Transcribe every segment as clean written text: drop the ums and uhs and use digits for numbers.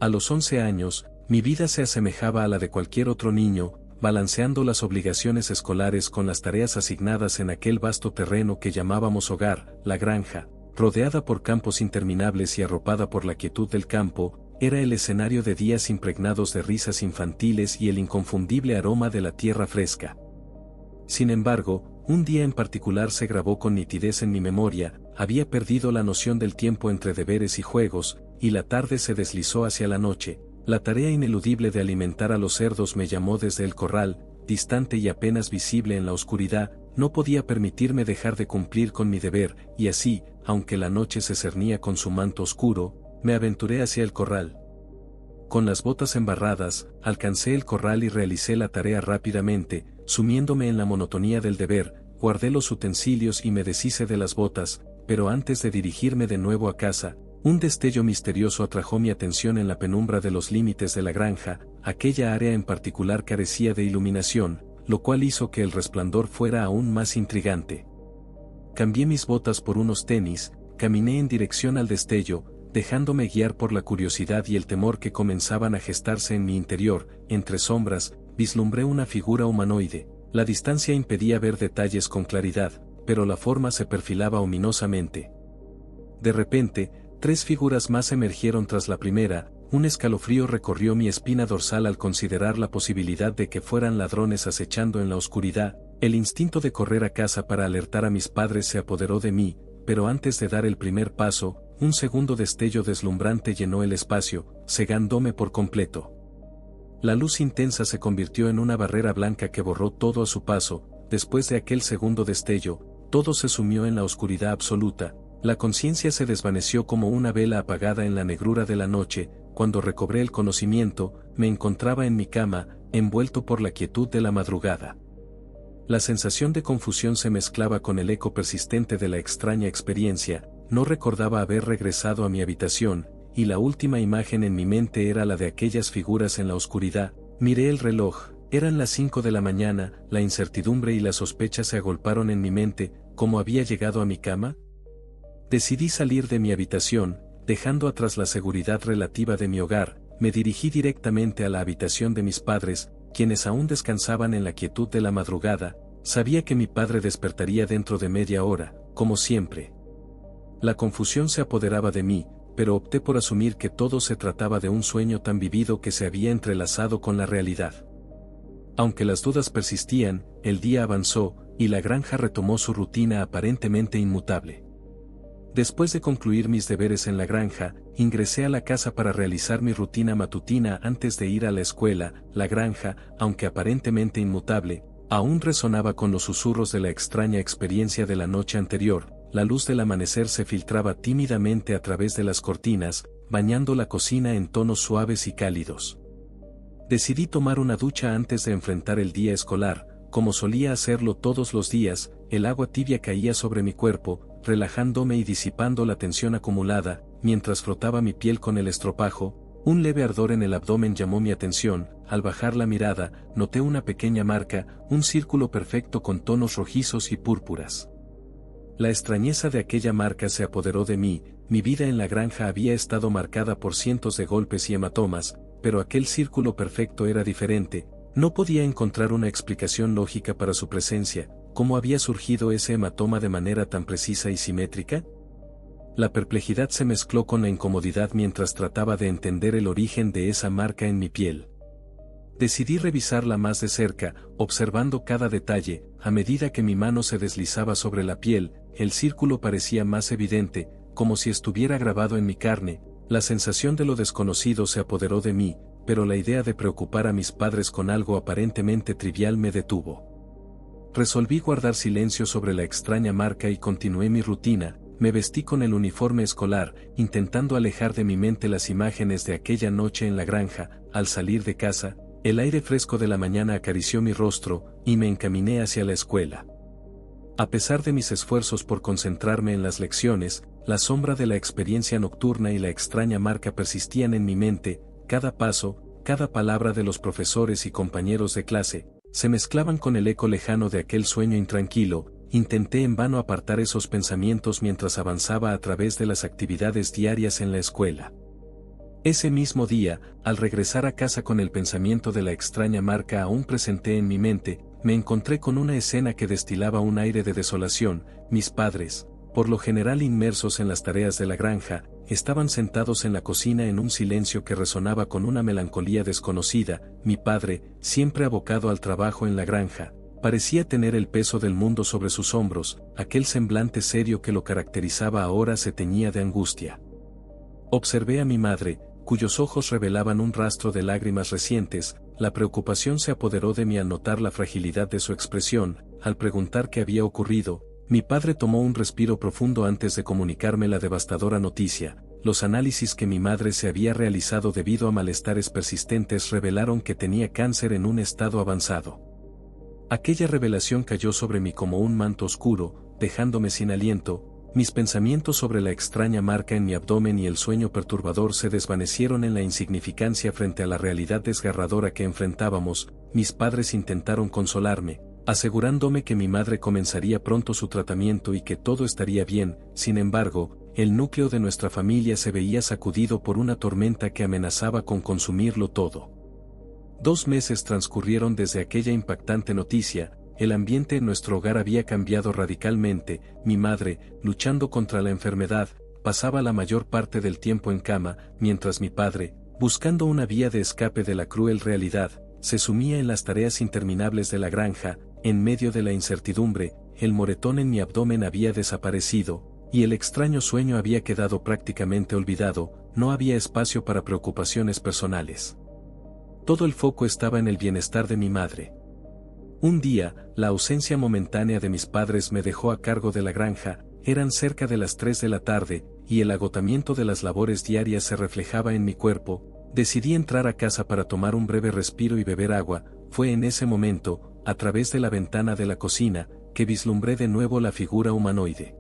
A los 11 años, mi vida se asemejaba a la de cualquier otro niño, balanceando las obligaciones escolares con las tareas asignadas en aquel vasto terreno que llamábamos hogar, la granja, rodeada por campos interminables y arropada por la quietud del campo, era el escenario de días impregnados de risas infantiles y el inconfundible aroma de la tierra fresca. Sin embargo, un día en particular se grabó con nitidez en mi memoria, había perdido la noción del tiempo entre deberes y juegos, y la tarde se deslizó hacia la noche. La tarea ineludible de alimentar a los cerdos me llamó desde el corral, distante y apenas visible en la oscuridad. No podía permitirme dejar de cumplir con mi deber, y así, aunque la noche se cernía con su manto oscuro, me aventuré hacia el corral. Con las botas embarradas, alcancé el corral y realicé la tarea rápidamente, sumiéndome en la monotonía del deber, guardé los utensilios y me deshice de las botas, pero antes de dirigirme de nuevo a casa, un destello misterioso atrajo mi atención en la penumbra de los límites de la granja. Aquella área en particular carecía de iluminación, lo cual hizo que el resplandor fuera aún más intrigante. Cambié mis botas por unos tenis, caminé en dirección al destello, dejándome guiar por la curiosidad y el temor que comenzaban a gestarse en mi interior. Entre sombras, vislumbré una figura humanoide. La distancia impedía ver detalles con claridad, pero la forma se perfilaba ominosamente. De repente, 3 figuras más emergieron tras la primera. Un escalofrío recorrió mi espina dorsal al considerar la posibilidad de que fueran ladrones acechando en la oscuridad. El instinto de correr a casa para alertar a mis padres se apoderó de mí, pero antes de dar el primer paso, un segundo destello deslumbrante llenó el espacio, cegándome por completo. La luz intensa se convirtió en una barrera blanca que borró todo a su paso. Después de aquel segundo destello, todo se sumió en la oscuridad absoluta. La conciencia se desvaneció como una vela apagada en la negrura de la noche. Cuando recobré el conocimiento, me encontraba en mi cama, envuelto por la quietud de la madrugada. La sensación de confusión se mezclaba con el eco persistente de la extraña experiencia. No recordaba haber regresado a mi habitación, y la última imagen en mi mente era la de aquellas figuras en la oscuridad. Miré el reloj, eran las 5 de la mañana. La incertidumbre y la sospecha se agolparon en mi mente. ¿Cómo había llegado a mi cama? Decidí salir de mi habitación, dejando atrás la seguridad relativa de mi hogar. Me dirigí directamente a la habitación de mis padres, quienes aún descansaban en la quietud de la madrugada. Sabía que mi padre despertaría dentro de media hora, como siempre. La confusión se apoderaba de mí, pero opté por asumir que todo se trataba de un sueño tan vivido que se había entrelazado con la realidad. Aunque las dudas persistían, el día avanzó, y la granja retomó su rutina aparentemente inmutable. Después de concluir mis deberes en la granja, ingresé a la casa para realizar mi rutina matutina antes de ir a la escuela. La granja, aunque aparentemente inmutable, aún resonaba con los susurros de la extraña experiencia de la noche anterior. La luz del amanecer se filtraba tímidamente a través de las cortinas, bañando la cocina en tonos suaves y cálidos. Decidí tomar una ducha antes de enfrentar el día escolar. Como solía hacerlo todos los días, el agua tibia caía sobre mi cuerpo, relajándome y disipando la tensión acumulada. Mientras frotaba mi piel con el estropajo, un leve ardor en el abdomen llamó mi atención. Al bajar la mirada, noté una pequeña marca, un círculo perfecto con tonos rojizos y púrpuras. La extrañeza de aquella marca se apoderó de mí. Mi vida en la granja había estado marcada por cientos de golpes y hematomas, pero aquel círculo perfecto era diferente. No podía encontrar una explicación lógica para su presencia. ¿Cómo había surgido ese hematoma de manera tan precisa y simétrica? La perplejidad se mezcló con la incomodidad mientras trataba de entender el origen de esa marca en mi piel. Decidí revisarla más de cerca, observando cada detalle. A medida que mi mano se deslizaba sobre la piel, el círculo parecía más evidente, como si estuviera grabado en mi carne. La sensación de lo desconocido se apoderó de mí, pero la idea de preocupar a mis padres con algo aparentemente trivial me detuvo. Resolví guardar silencio sobre la extraña marca y continué mi rutina. Me vestí con el uniforme escolar, intentando alejar de mi mente las imágenes de aquella noche en la granja. Al salir de casa, el aire fresco de la mañana acarició mi rostro, y me encaminé hacia la escuela. A pesar de mis esfuerzos por concentrarme en las lecciones, la sombra de la experiencia nocturna y la extraña marca persistían en mi mente. Cada paso, cada palabra de los profesores y compañeros de clase, se mezclaban con el eco lejano de aquel sueño intranquilo. Intenté en vano apartar esos pensamientos mientras avanzaba a través de las actividades diarias en la escuela. Ese mismo día, al regresar a casa con el pensamiento de la extraña marca aún presente en mi mente, me encontré con una escena que destilaba un aire de desolación. Mis padres, por lo general inmersos en las tareas de la granja, estaban sentados en la cocina en un silencio que resonaba con una melancolía desconocida. Mi padre, siempre abocado al trabajo en la granja, parecía tener el peso del mundo sobre sus hombros. Aquel semblante serio que lo caracterizaba ahora se teñía de angustia. Observé a mi madre, cuyos ojos revelaban un rastro de lágrimas recientes. La preocupación se apoderó de mí al notar la fragilidad de su expresión. Al preguntar qué había ocurrido, mi padre tomó un respiro profundo antes de comunicarme la devastadora noticia. Los análisis que mi madre se había realizado debido a malestares persistentes revelaron que tenía cáncer en un estado avanzado. Aquella revelación cayó sobre mí como un manto oscuro, dejándome sin aliento. Mis pensamientos sobre la extraña marca en mi abdomen y el sueño perturbador se desvanecieron en la insignificancia frente a la realidad desgarradora que enfrentábamos. Mis padres intentaron consolarme, asegurándome que mi madre comenzaría pronto su tratamiento y que todo estaría bien. Sin embargo, el núcleo de nuestra familia se veía sacudido por una tormenta que amenazaba con consumirlo todo. 2 meses transcurrieron desde aquella impactante noticia. El ambiente en nuestro hogar había cambiado radicalmente. Mi madre, luchando contra la enfermedad, pasaba la mayor parte del tiempo en cama, mientras mi padre, buscando una vía de escape de la cruel realidad, se sumía en las tareas interminables de la granja. En medio de la incertidumbre, el moretón en mi abdomen había desaparecido, y el extraño sueño había quedado prácticamente olvidado. No había espacio para preocupaciones personales. Todo el foco estaba en el bienestar de mi madre. Un día, la ausencia momentánea de mis padres me dejó a cargo de la granja. Eran cerca de las 3 de la tarde, y el agotamiento de las labores diarias se reflejaba en mi cuerpo. Decidí entrar a casa para tomar un breve respiro y beber agua. Fue en ese momento, a través de la ventana de la cocina, que vislumbré de nuevo la figura humanoide.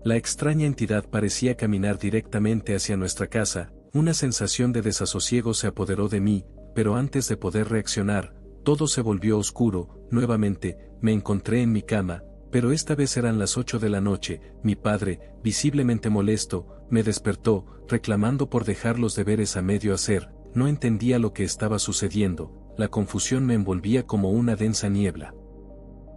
La extraña entidad parecía caminar directamente hacia nuestra casa. Una sensación de desasosiego se apoderó de mí, pero antes de poder reaccionar, todo se volvió oscuro. Nuevamente, me encontré en mi cama, pero esta vez eran las 8 de la noche. Mi padre, visiblemente molesto, me despertó, reclamando por dejar los deberes a medio hacer. No entendía lo que estaba sucediendo. La confusión me envolvía como una densa niebla.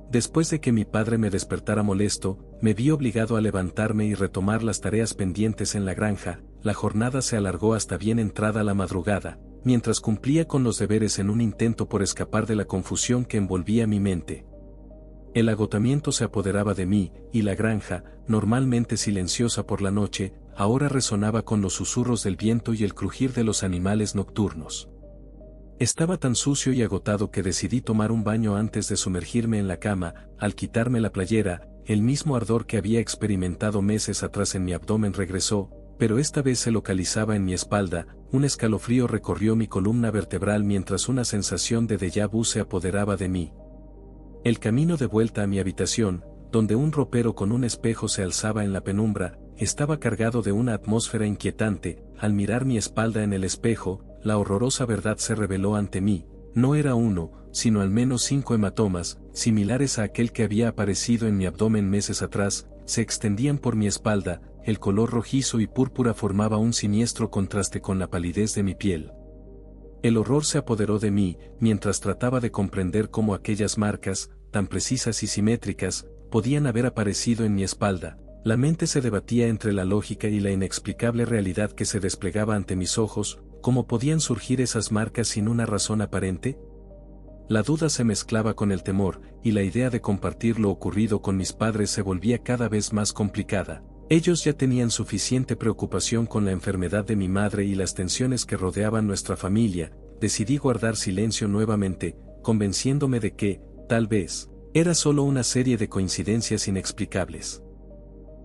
Después de que mi padre me despertara molesto, me vi obligado a levantarme y retomar las tareas pendientes en la granja. La jornada se alargó hasta bien entrada la madrugada, mientras cumplía con los deberes en un intento por escapar de la confusión que envolvía mi mente. El agotamiento se apoderaba de mí, y la granja, normalmente silenciosa por la noche, ahora resonaba con los susurros del viento y el crujir de los animales nocturnos. Estaba tan sucio y agotado que decidí tomar un baño antes de sumergirme en la cama. Al quitarme la playera, el mismo ardor que había experimentado meses atrás en mi abdomen regresó, pero esta vez se localizaba en mi espalda. Un escalofrío recorrió mi columna vertebral mientras una sensación de déjà vu se apoderaba de mí. El camino de vuelta a mi habitación, donde un ropero con un espejo se alzaba en la penumbra, estaba cargado de una atmósfera inquietante. Al mirar mi espalda en el espejo, la horrorosa verdad se reveló ante mí. No era uno, sino al menos 5 hematomas, similares a aquel que había aparecido en mi abdomen meses atrás, se extendían por mi espalda. El color rojizo y púrpura formaba un siniestro contraste con la palidez de mi piel. El horror se apoderó de mí, mientras trataba de comprender cómo aquellas marcas, tan precisas y simétricas, podían haber aparecido en mi espalda. La mente se debatía entre la lógica y la inexplicable realidad que se desplegaba ante mis ojos. ¿Cómo podían surgir esas marcas sin una razón aparente? La duda se mezclaba con el temor, y la idea de compartir lo ocurrido con mis padres se volvía cada vez más complicada. Ellos ya tenían suficiente preocupación con la enfermedad de mi madre y las tensiones que rodeaban nuestra familia. Decidí guardar silencio nuevamente, convenciéndome de que, tal vez, era solo una serie de coincidencias inexplicables.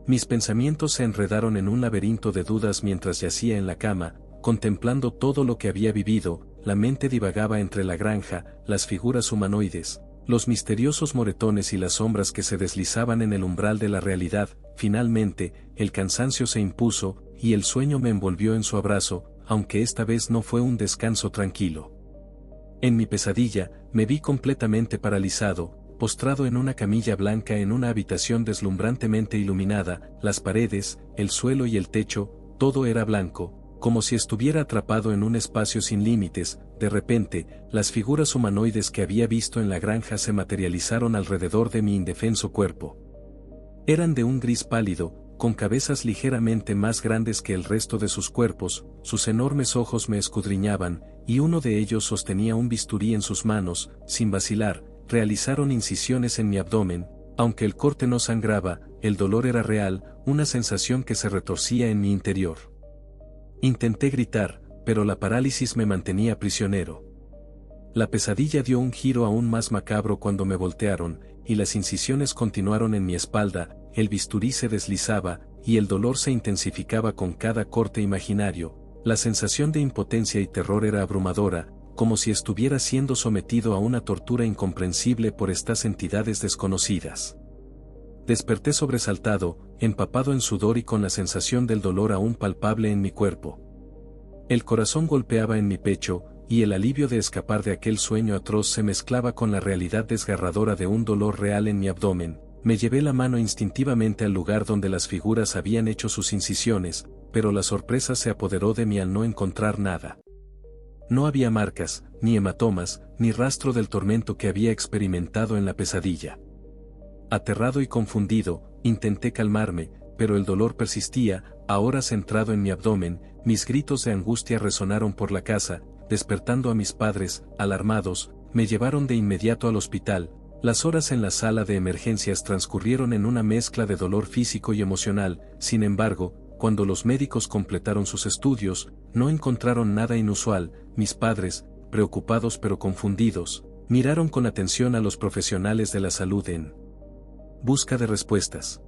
Mis pensamientos se enredaron en un laberinto de dudas mientras yacía en la cama, contemplando todo lo que había vivido. La mente divagaba entre la granja, las figuras humanoides, los misteriosos moretones y las sombras que se deslizaban en el umbral de la realidad. Finalmente, el cansancio se impuso, y el sueño me envolvió en su abrazo, aunque esta vez no fue un descanso tranquilo. En mi pesadilla, me vi completamente paralizado, postrado en una camilla blanca en una habitación deslumbrantemente iluminada. Las paredes, el suelo y el techo, todo era blanco, como si estuviera atrapado en un espacio sin límites. De repente, las figuras humanoides que había visto en la granja se materializaron alrededor de mi indefenso cuerpo. Eran de un gris pálido, con cabezas ligeramente más grandes que el resto de sus cuerpos, sus enormes ojos me escudriñaban, y uno de ellos sostenía un bisturí en sus manos. Sin vacilar, realizaron incisiones en mi abdomen. Aunque el corte no sangraba, el dolor era real, una sensación que se retorcía en mi interior. Intenté gritar, pero la parálisis me mantenía prisionero. La pesadilla dio un giro aún más macabro cuando me voltearon, y las incisiones continuaron en mi espalda. El bisturí se deslizaba, y el dolor se intensificaba con cada corte imaginario. La sensación de impotencia y terror era abrumadora, como si estuviera siendo sometido a una tortura incomprensible por estas entidades desconocidas. Desperté sobresaltado, empapado en sudor y con la sensación del dolor aún palpable en mi cuerpo. El corazón golpeaba en mi pecho, y el alivio de escapar de aquel sueño atroz se mezclaba con la realidad desgarradora de un dolor real en mi abdomen. Me llevé la mano instintivamente al lugar donde las figuras habían hecho sus incisiones, pero la sorpresa se apoderó de mí al no encontrar nada. No había marcas, ni hematomas, ni rastro del tormento que había experimentado en la pesadilla. Aterrado y confundido, intenté calmarme, pero el dolor persistía. Ahora centrado en mi abdomen, mis gritos de angustia resonaron por la casa, despertando a mis padres. Alarmados, me llevaron de inmediato al hospital. Las horas en la sala de emergencias transcurrieron en una mezcla de dolor físico y emocional. Sin embargo, cuando los médicos completaron sus estudios, no encontraron nada inusual. Mis padres, preocupados pero confundidos, miraron con atención a los profesionales de la salud en busca de respuestas.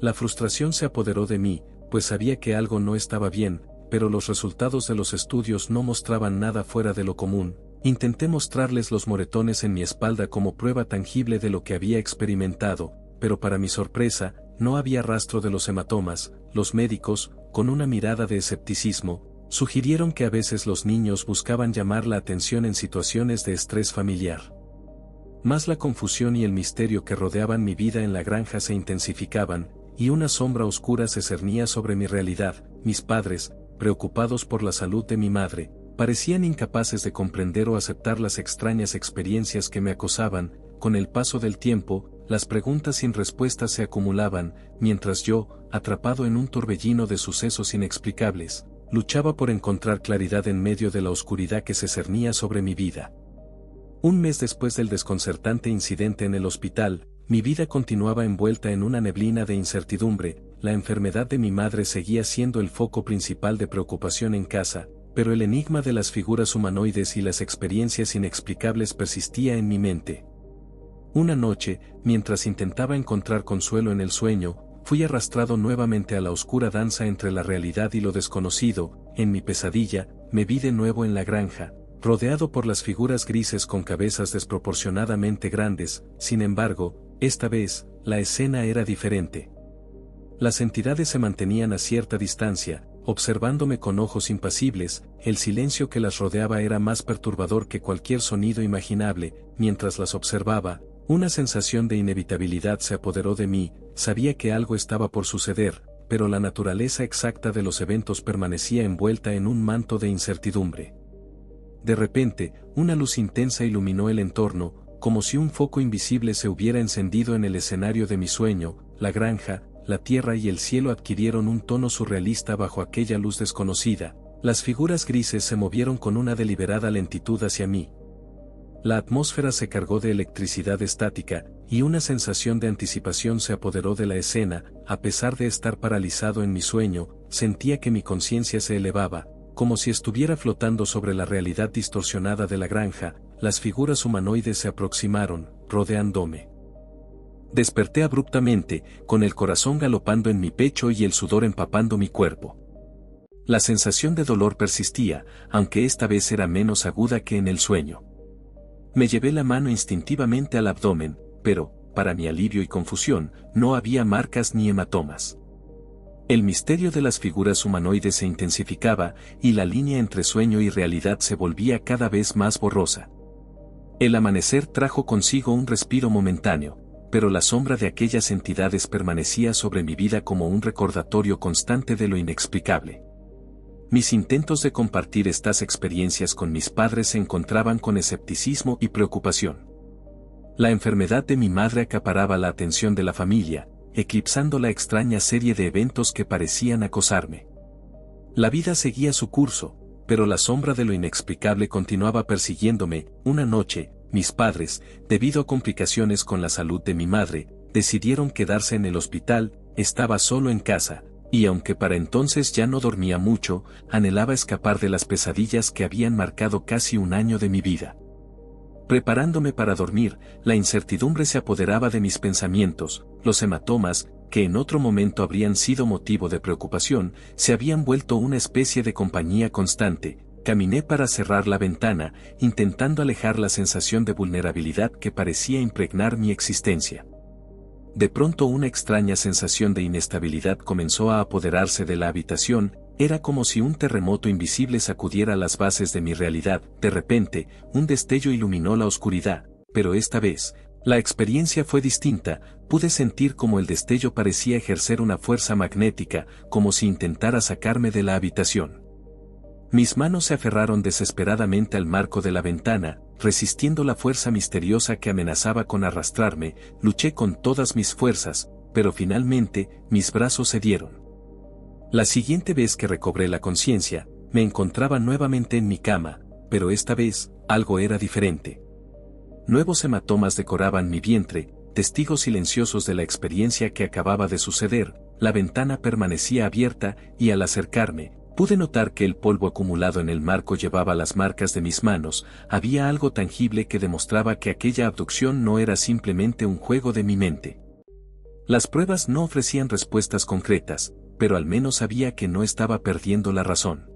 La frustración se apoderó de mí, pues sabía que algo no estaba bien, pero los resultados de los estudios no mostraban nada fuera de lo común. Intenté mostrarles los moretones en mi espalda como prueba tangible de lo que había experimentado, pero para mi sorpresa, no había rastro de los hematomas. Los médicos, con una mirada de escepticismo, sugirieron que a veces los niños buscaban llamar la atención en situaciones de estrés familiar. Mas la confusión y el misterio que rodeaban mi vida en la granja se intensificaban, y una sombra oscura se cernía sobre mi realidad. Mis padres, preocupados por la salud de mi madre, parecían incapaces de comprender o aceptar las extrañas experiencias que me acosaban. Con el paso del tiempo, las preguntas sin respuestas se acumulaban, mientras yo, atrapado en un torbellino de sucesos inexplicables, luchaba por encontrar claridad en medio de la oscuridad que se cernía sobre mi vida. Un mes después del desconcertante incidente en el hospital, mi vida continuaba envuelta en una neblina de incertidumbre. La enfermedad de mi madre seguía siendo el foco principal de preocupación en casa, pero el enigma de las figuras humanoides y las experiencias inexplicables persistía en mi mente. Una noche, mientras intentaba encontrar consuelo en el sueño, fui arrastrado nuevamente a la oscura danza entre la realidad y lo desconocido. En mi pesadilla, me vi de nuevo en la granja, rodeado por las figuras grises con cabezas desproporcionadamente grandes. Sin embargo, esta vez, la escena era diferente. Las entidades se mantenían a cierta distancia, observándome con ojos impasibles. El silencio que las rodeaba era más perturbador que cualquier sonido imaginable. Mientras las observaba, una sensación de inevitabilidad se apoderó de mí. Sabía que algo estaba por suceder, pero la naturaleza exacta de los eventos permanecía envuelta en un manto de incertidumbre. De repente, una luz intensa iluminó el entorno, como si un foco invisible se hubiera encendido en el escenario de mi sueño. La granja, la tierra y el cielo adquirieron un tono surrealista bajo aquella luz desconocida. Las figuras grises se movieron con una deliberada lentitud hacia mí. La atmósfera se cargó de electricidad estática, y una sensación de anticipación se apoderó de la escena. A pesar de estar paralizado en mi sueño, sentía que mi conciencia se elevaba, como si estuviera flotando sobre la realidad distorsionada de la granja. Las figuras humanoides se aproximaron, rodeándome. Desperté abruptamente, con el corazón galopando en mi pecho y el sudor empapando mi cuerpo. La sensación de dolor persistía, aunque esta vez era menos aguda que en el sueño. Me llevé la mano instintivamente al abdomen, pero, para mi alivio y confusión, no había marcas ni hematomas. El misterio de las figuras humanoides se intensificaba, y la línea entre sueño y realidad se volvía cada vez más borrosa. El amanecer trajo consigo un respiro momentáneo, pero la sombra de aquellas entidades permanecía sobre mi vida como un recordatorio constante de lo inexplicable. Mis intentos de compartir estas experiencias con mis padres se encontraban con escepticismo y preocupación. La enfermedad de mi madre acaparaba la atención de la familia, eclipsando la extraña serie de eventos que parecían acosarme. La vida seguía su curso, pero la sombra de lo inexplicable continuaba persiguiéndome. Una noche, mis padres, debido a complicaciones con la salud de mi madre, decidieron quedarse en el hospital. Estaba solo en casa, y aunque para entonces ya no dormía mucho, anhelaba escapar de las pesadillas que habían marcado casi un año de mi vida. Preparándome para dormir, la incertidumbre se apoderaba de mis pensamientos. Los hematomas, que en otro momento habrían sido motivo de preocupación, se habían vuelto una especie de compañía constante. Caminé para cerrar la ventana, intentando alejar la sensación de vulnerabilidad que parecía impregnar mi existencia. De pronto una extraña sensación de inestabilidad comenzó a apoderarse de la habitación. Era como si un terremoto invisible sacudiera las bases de mi realidad. De repente, un destello iluminó la oscuridad, pero esta vez, la experiencia fue distinta. Pude sentir como el destello parecía ejercer una fuerza magnética, como si intentara sacarme de la habitación. Mis manos se aferraron desesperadamente al marco de la ventana, resistiendo la fuerza misteriosa que amenazaba con arrastrarme. Luché con todas mis fuerzas, pero finalmente, mis brazos cedieron. La siguiente vez que recobré la conciencia, me encontraba nuevamente en mi cama, pero esta vez, algo era diferente. Nuevos hematomas decoraban mi vientre, testigos silenciosos de la experiencia que acababa de suceder. La ventana permanecía abierta, y al acercarme, pude notar que el polvo acumulado en el marco llevaba las marcas de mis manos. Había algo tangible que demostraba que aquella abducción no era simplemente un juego de mi mente. Las pruebas no ofrecían respuestas concretas, pero al menos sabía que no estaba perdiendo la razón.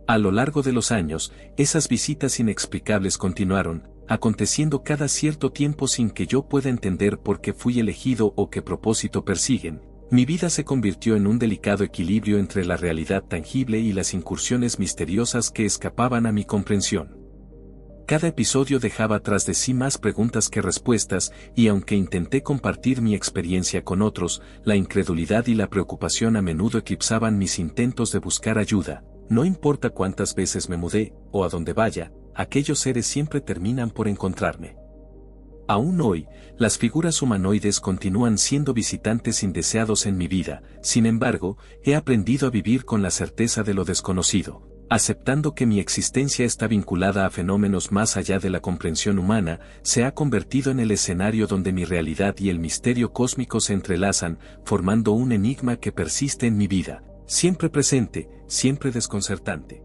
A lo largo de los años, esas visitas inexplicables continuaron, aconteciendo cada cierto tiempo sin que yo pueda entender por qué fui elegido o qué propósito persiguen. Mi vida se convirtió en un delicado equilibrio entre la realidad tangible y las incursiones misteriosas que escapaban a mi comprensión. Cada episodio dejaba tras de sí más preguntas que respuestas, y aunque intenté compartir mi experiencia con otros, la incredulidad y la preocupación a menudo eclipsaban mis intentos de buscar ayuda. No importa cuántas veces me mudé, o a donde vaya, aquellos seres siempre terminan por encontrarme. Aún hoy, las figuras humanoides continúan siendo visitantes indeseados en mi vida. Sin embargo, he aprendido a vivir con la certeza de lo desconocido, aceptando que mi existencia está vinculada a fenómenos más allá de la comprensión humana. Se ha convertido en el escenario donde mi realidad y el misterio cósmico se entrelazan, formando un enigma que persiste en mi vida, siempre presente, siempre desconcertante.